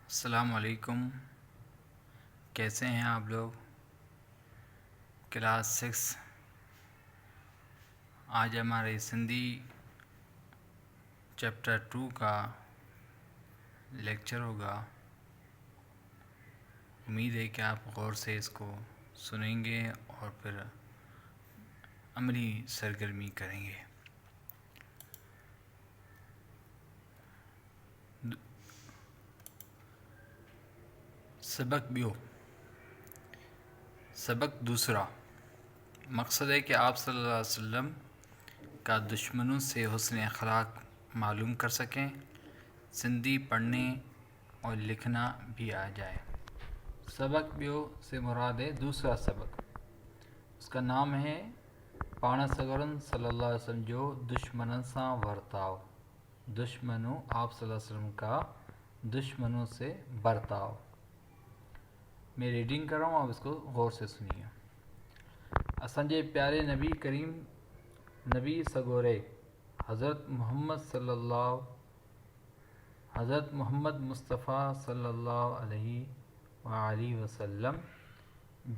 السلام علیکم، کیسے ہیں آپ لوگ؟ کلاس 6 آج ہمارے سندھی چیپٹر 2 کا لیکچر ہوگا۔ امید ہے کہ آپ غور سے اس کو سنیں گے اور پھر عملی سرگرمی کریں گے۔ سبق دوسرا، مقصد ہے کہ آپ صلی اللہ علیہ وسلم کا دشمنوں سے حسن اخلاق معلوم کر سکیں، سندھی پڑھنے اور لکھنا بھی آ جائے۔ سبق بیو سے مراد ہے دوسرا سبق، اس کا نام ہے پاڻ سگورن صلی اللہ علیہ وسلم جو دشمنن سان ورتاؤ۔ دشمنوں آپ صلی اللہ علیہ وسلم کا دشمنوں سے برتاؤ۔ میں ریڈنگ کر رہا ہوں، آپ اس کو غور سے سنیے۔ اسانجے پیارے نبی کریم نبی سگورے حضرت محمد مصطفیٰ صلی اللہ علیہ وآلہ وسلم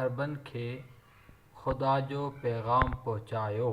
عربن کي خدا جو پیغام پہچايو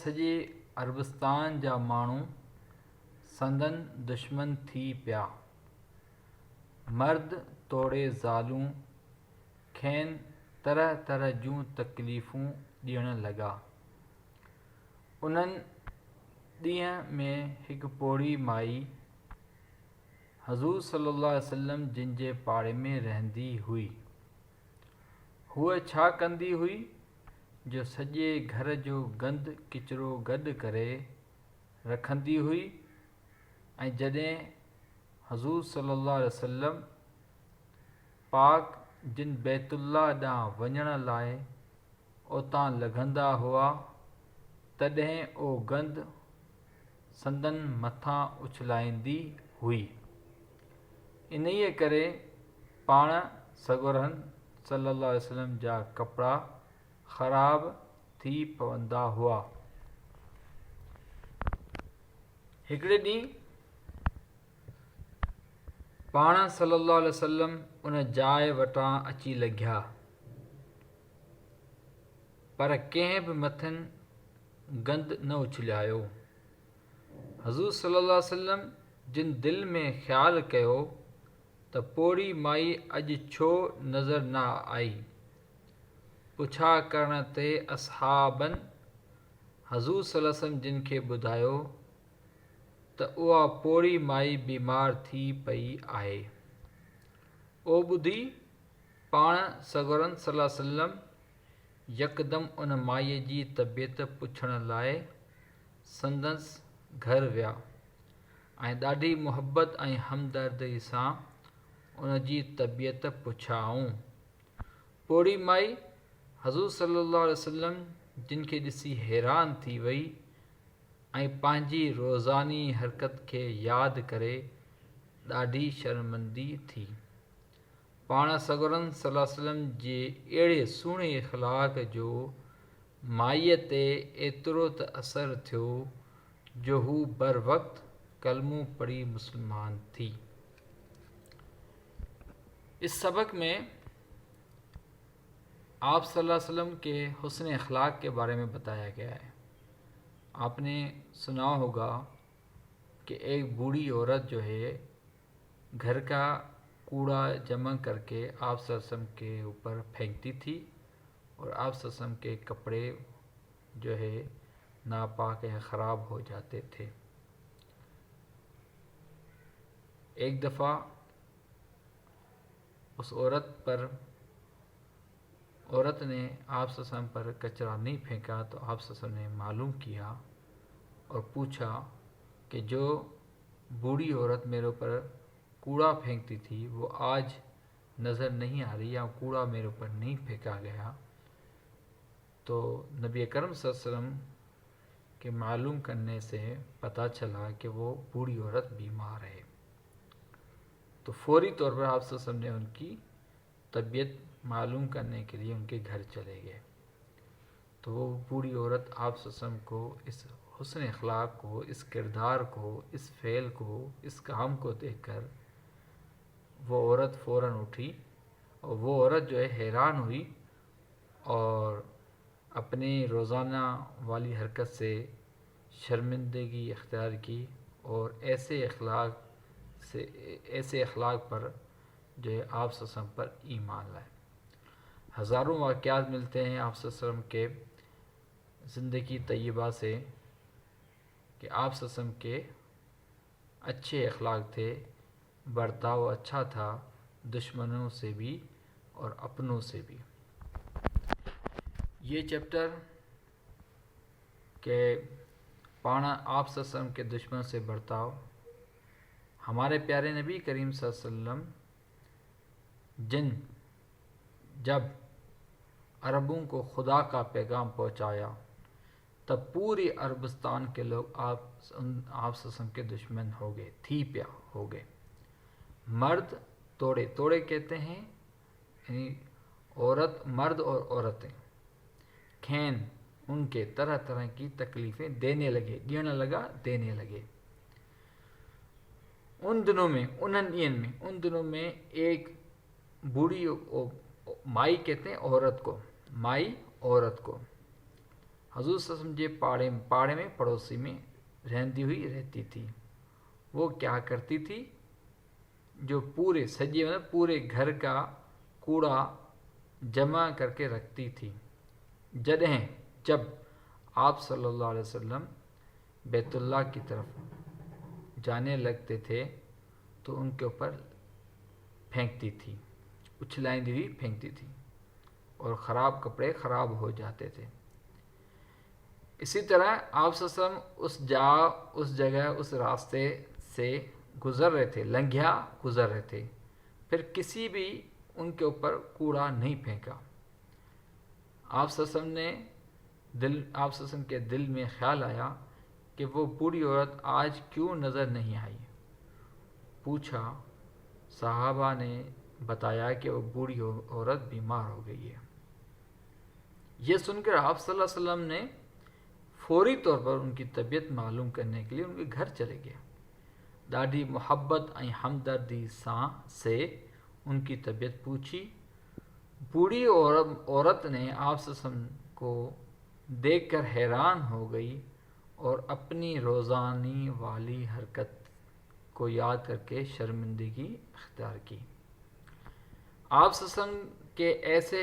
سڄي عربستان جا ماڻهو سندن دشمن ٿي پيا۔ مرد توڙي ذالون کين طرح طرح جون تڪليفون ڏيڻ لڳا۔ انهن ڏينهن ۾ هڪ پوڙهي مائي حضور صلی اللہ علیہ وسلم جن جي پاڙي ۾ رهندي هئي، هوءَ ڇا ڪندي هئي جو سڄي گهر جو گند ڪچرو گڏ ڪري رکندي هئي، ۽ جڏهن حضور صلی اللہ علیہ وسلم پاڪ جن بیت اللہ ڏانهن وڃڻ لاءِ اتان لنگهندا هئا تڏهن او گند سندن مٿان اڇلائيندي هئي۔ انهيءِ ڪري پاڻ سڳورن صلی اللہ علیہ وسلم جا ڪپڙا خراب ٿي پوندا هئا۔ هڪڙي ڏينهن پاڻ صلی اللہ علیہ وسلم ان جاءِ وٽان اچي لنگهيا، پر ڪنهن به مٿن گند نه اڇلايو۔ حضور صلی اللہ علیہ وسلم جن دل ۾ خيال ڪيو ته پوڙهي مائي اڄ ڇو نظر نه آئي، پڇا ڪرڻ تي اصحابن حضور صلی اللہ علیہ وسلم جن کي ٻڌايو ته اها پوڙهي مائي بيمار ٿي پئي آهي۔ او ٻڌي پاڻ سڳورن صلی اللہ علیہ وسلم يڪدم ان مائيءَ جي طبيعت پڇڻ لاءِ سندس گهر ويا ۽ ڏاڍي محبت ۽ همدردي سان ان جي طبيعت پڇيائون۔ پوڙهي مائي حضور صلی اللہ علیہ وسلم جن کي ڏسي حيران ٿي وئي ۽ پنهنجي روزاني حرڪت کي ياد ڪري ڏاڍي شرمندي ٿي۔ پاڻ سڳورن صلی اللہ علیہ وسلم جي اهڙي سهڻي اخلاق جو مائيءَ تي ايترو ته اثر ٿيو جو هو بر وقت کلمو پڙهي مسلمان ٿي۔ اس سبق میں آپ صلی اللہ علیہ وسلم کے حسن اخلاق کے بارے میں بتایا گیا ہے۔ آپ نے سنا ہوگا کہ ایک بوڑھی عورت جو ہے گھر کا کوڑا جمع کر کے آپ صلی اللہ علیہ وسلم کے اوپر پھینکتی تھی، اور آپ صلی اللہ علیہ وسلم کے کپڑے جو ہے ناپاک یا خراب ہو جاتے تھے۔ ایک دفعہ اس عورت نے آپ صلی اللہ علیہ وسلم پر کچرا نہیں پھینکا، تو آپ صلی اللہ علیہ وسلم نے معلوم کیا اور پوچھا کہ جو بوڑھی عورت میرے اوپر کوڑا پھینکتی تھی وہ آج نظر نہیں آ رہی، یا کوڑا میرے اوپر نہیں پھینکا گیا۔ تو نبی اکرم صلی اللہ علیہ وسلم کے معلوم کرنے سے پتہ چلا کہ وہ بوڑھی عورت بیمار ہے۔ تو فوری طور پر آپ صلی اللہ علیہ وسلم نے ان کی طبیعت معلوم کرنے کے لیے ان کے گھر چلے گئے۔ تو وہ بوڑھی عورت آپ صلی اللہ علیہ وسلم کو اس حسن اخلاق کو، اس کردار کو، اس فعل کو، اس کام کو دیکھ کر وہ عورت فوراً اٹھی، اور وہ عورت جو ہے حیران ہوئی اور اپنی روزانہ والی حرکت سے شرمندگی اختیار کی، اور ایسے اخلاق پر جو ہے آپ صلی اللہ علیہ وسلم پر ایمان لائے۔ ہزاروں واقعات ملتے ہیں آپ صلی اللہ علیہ وسلم کے زندگی طیبہ سے کہ آپ صلی اللہ علیہ وسلم کے اچھے اخلاق تھے، برتاؤ اچھا تھا، دشمنوں سے بھی اور اپنوں سے بھی۔ یہ چیپٹر کہ پانا آپ صلی اللہ علیہ وسلم کے دشمن سے برتاؤ، ہمارے پیارے نبی کریم صلی اللہ علیہ وسلم جب عربوں کو خدا کا پیغام پہنچایا تب پوری عربستان کے لوگ آپ صلی اللہ علیہ وسلم کے دشمن ہو گئے، تھیپیا ہو گئے۔ مرد توڑے کہتے ہیں، یعنی عورت، مرد اور عورتیں کھین ان کے طرح طرح کی تکلیفیں دینے لگے، دینے لگے۔ ان دنوں میں ایک بوڑھی مائی کہتے ہیں عورت کو، عورت کو حضور صلی اللہ علیہ وسلم جی پاڑے میں پڑوسی میں رہتی تھی۔ وہ کیا کرتی تھی؟ جو پورے گھر کا کوڑا جمع کر کے رکھتی تھی۔ جب آپ صلی اللہ علیہ وسلم بیت اللہ کی طرف جانے لگتے تھے تو ان کے اوپر پھینکتی تھی، اچھلائیں ہوئی پھینکتی تھی، اور کپڑے خراب ہو جاتے تھے۔ اسی طرح آپ صلی اللہ علیہ وسلم اس جگہ اس راستے سے گزر رہے تھے، پھر کسی بھی ان کے اوپر کوڑا نہیں پھینکا۔ آپ صلی اللہ علیہ وسلم کے دل میں خیال آیا کہ وہ بوڑھی عورت آج کیوں نظر نہیں آئی۔ پوچھا، صحابہ نے بتایا کہ وہ بوڑھی عورت بیمار ہو گئی ہے۔ یہ سن کر آپ صلی اللہ علیہ وسلم نے فوری طور پر ان کی طبیعت معلوم کرنے کے لیے ان کے گھر چلے گئے۔ ڈاڈی محبت اور ہمدردی سے ان کی طبیعت پوچھی۔ بوڑھی عورت نے آپ صلی اللہ علیہ وسلم کو دیکھ کر حیران ہو گئی اور اپنی روزانہ والی حرکت کو یاد کر کے شرمندگی اختیار کی۔ آپ صلی اللہ علیہ وسلم کے ایسے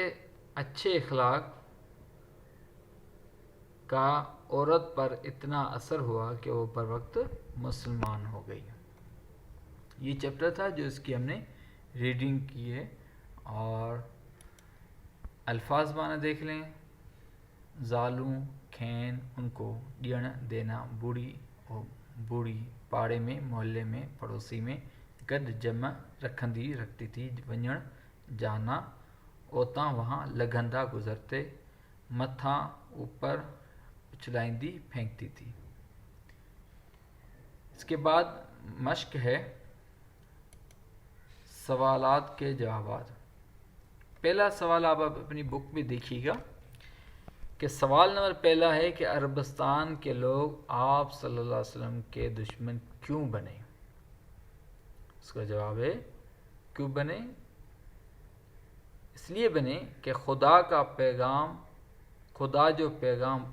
اچھے اخلاق کا عورت پر اتنا اثر ہوا کہ وہ بر وقت مسلمان ہو گئی۔ یہ چیپٹر تھا جو اس کی ہم نے ریڈنگ کی ہے، اور الفاظ معنی دیکھ لیں۔ زالوں کھین ان کو ڈیڑھ دینا، بوڑھی پاڑے میں محلے میں پڑوسی میں گڈ جمع رکھتی تھی، ونجن جانا اوتاں وہاں لگھندا گزرتے، متھاں اوپر اچھلائندی پھینکتی تھی۔ اس کے بعد مشق ہے سوالات کے جوابات۔ پہلا سوال آپ اپنی بک میں دیکھیے گا کہ سوال نمبر پہلا ہے کہ عربستان کے لوگ آپ صلی اللہ علیہ وسلم کے دشمن کیوں بنے؟ اس کا جواب ہے کیوں بنے؟ اس لیے بنے کہ خدا جو پیغام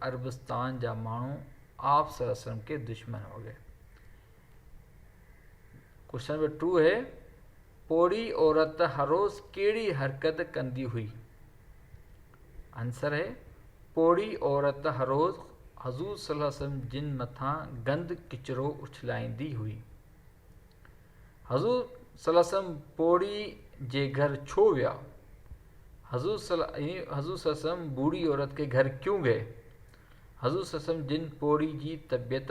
عربستان جا مانو آپ صلی اللہ علیہ وسلم کے دشمن ہو گئے۔ کوشچن نمبر 2 ہے پوڑی عورت ہر روز کیڑی حرکت کندی ہوئی؟ آنسر ہے پوڑی عورت ہر روز حضور صلی اللہ علیہ وسلم جن متھاں گند کچرو اچھلائندی ہوئی۔ حضور صلی اللہ علیہ وسلم پوڑی جے گھر چھو ویا؟ حضور صلی اللہ علیہ وسلم بوڑھی عورت کے گھر کیوں گئے؟ حضور صلی اللہ علیہ وسلم جن پوڑی جی طبیعت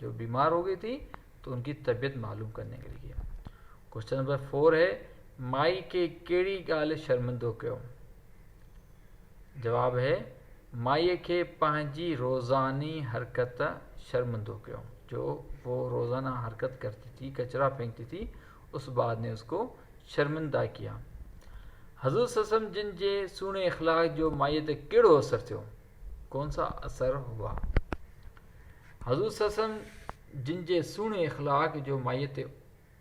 جو بیمار ہو گئی تھی تو ان کی طبیعت معلوم کرنے کے لیے۔ کوشچن نمبر 4 ہے مائی کے کیڑی گال شرمندو کیو؟ جواب ہے مائی کے پنجی روزانی حرکت شرمندو کیو، جو وہ روزانہ حرکت کرتی تھی، کچرا پھینکتی تھی، اس بات نے اس کو شرمندہ کیا۔ حضور صلی اللہ علیہ وسلم جن جے سونے اخلاق جو مائی تے کیڑو اثر تھو؟ کون سا اثر ہوا؟ حضور صلی اللہ علیہ وسلم جن جے سونے اخلاق جو مائیت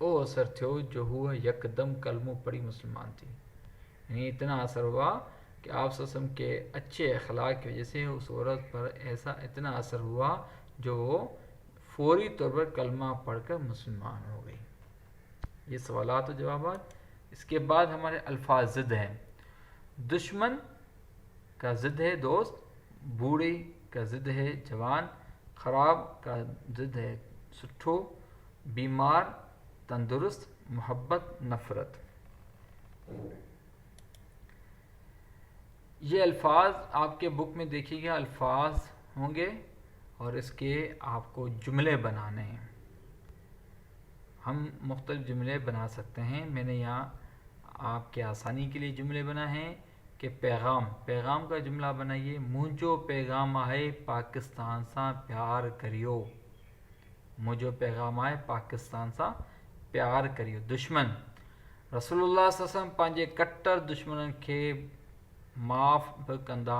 او اثر تھو جو ہوا یکدم کلمو پڑھی مسلمان تھی. یعنی اتنا اثر ہوا کہ آپ صلی اللہ علیہ وسلم کے اچھے اخلاق کی وجہ سے اس عورت پر ایسا اتنا اثر ہوا جو وہ فوری طور پر کلمہ پڑھ کر مسلمان ہو گئی. یہ سوالات و جوابات. اس کے بعد ہمارے الفاظ ضد ہیں. دشمن کا ضد ہے دوست، بوڑھی کا ضد ہے جوان، خراب کا ضد ہے سٹھو، بیمار تندرست، محبت نفرت. یہ الفاظ آپ کے بک میں دیکھیے گا، الفاظ ہوں گے اور اس کے آپ کو جملے بنانے ہیں. ہم مختلف جملے بنا سکتے ہیں. میں نے یہاں آپ کے آسانی کے لیے جملے بنا ہیں کہ پیغام کا جملہ بنائیے. مجھو پیغام آئے پاکستان سا پیار کریو. مجھو پیغام آئے پاکستان سا پیار کریو. دشمن رسول اللہ صلی اللہ علیہ وسلم پانجے کٹر دشمنن کے معاف بھی کندا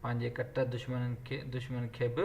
پانجے کٹر دشمن کے بھی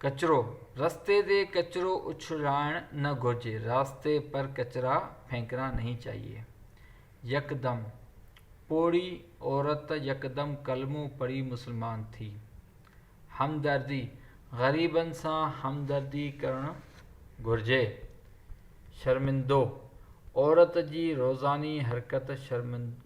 کچرو راستے دے کچرو اچھلائن نہ گھرجے. راستے پر کچرا پھینکنا نہیں چاہیے. یکدم پوڑی عورت یکدم کلمو پڑھی مسلمان تھی. ہمدردی غریبن ساں ہمدردی کرن گھرجے. شرمندو عورت جی روزانی حرکت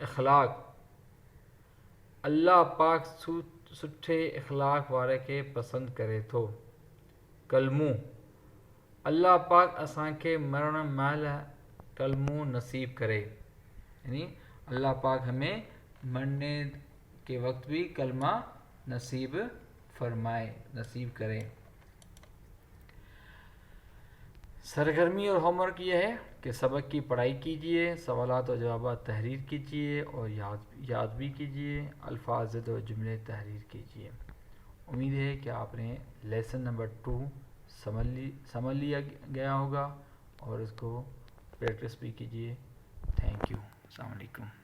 اخلاق اللہ پاک سٹھے اخلاق وارے کے پسند کرے تھو. کلمو اللہ پاک اساں کے مرن مال کلمو نصیب کرے. یعنی اللہ پاک ہمیں مرنے کے وقت بھی کلمہ نصیب فرمائے، نصیب کرے. سرگرمی اور ہوم ورک یہ ہے کہ سبق کی پڑھائی کیجیے، سوالات و جوابات تحریر کیجیے اور یاد بھی کیجیے. الفاظ ضد و جملے تحریر کیجیے. امید ہے کہ آپ نے لیسن نمبر 2 سمجھ لیا گیا ہوگا اور اس کو پریکٹس بھی کیجیے. Thank you. السلام علیکم.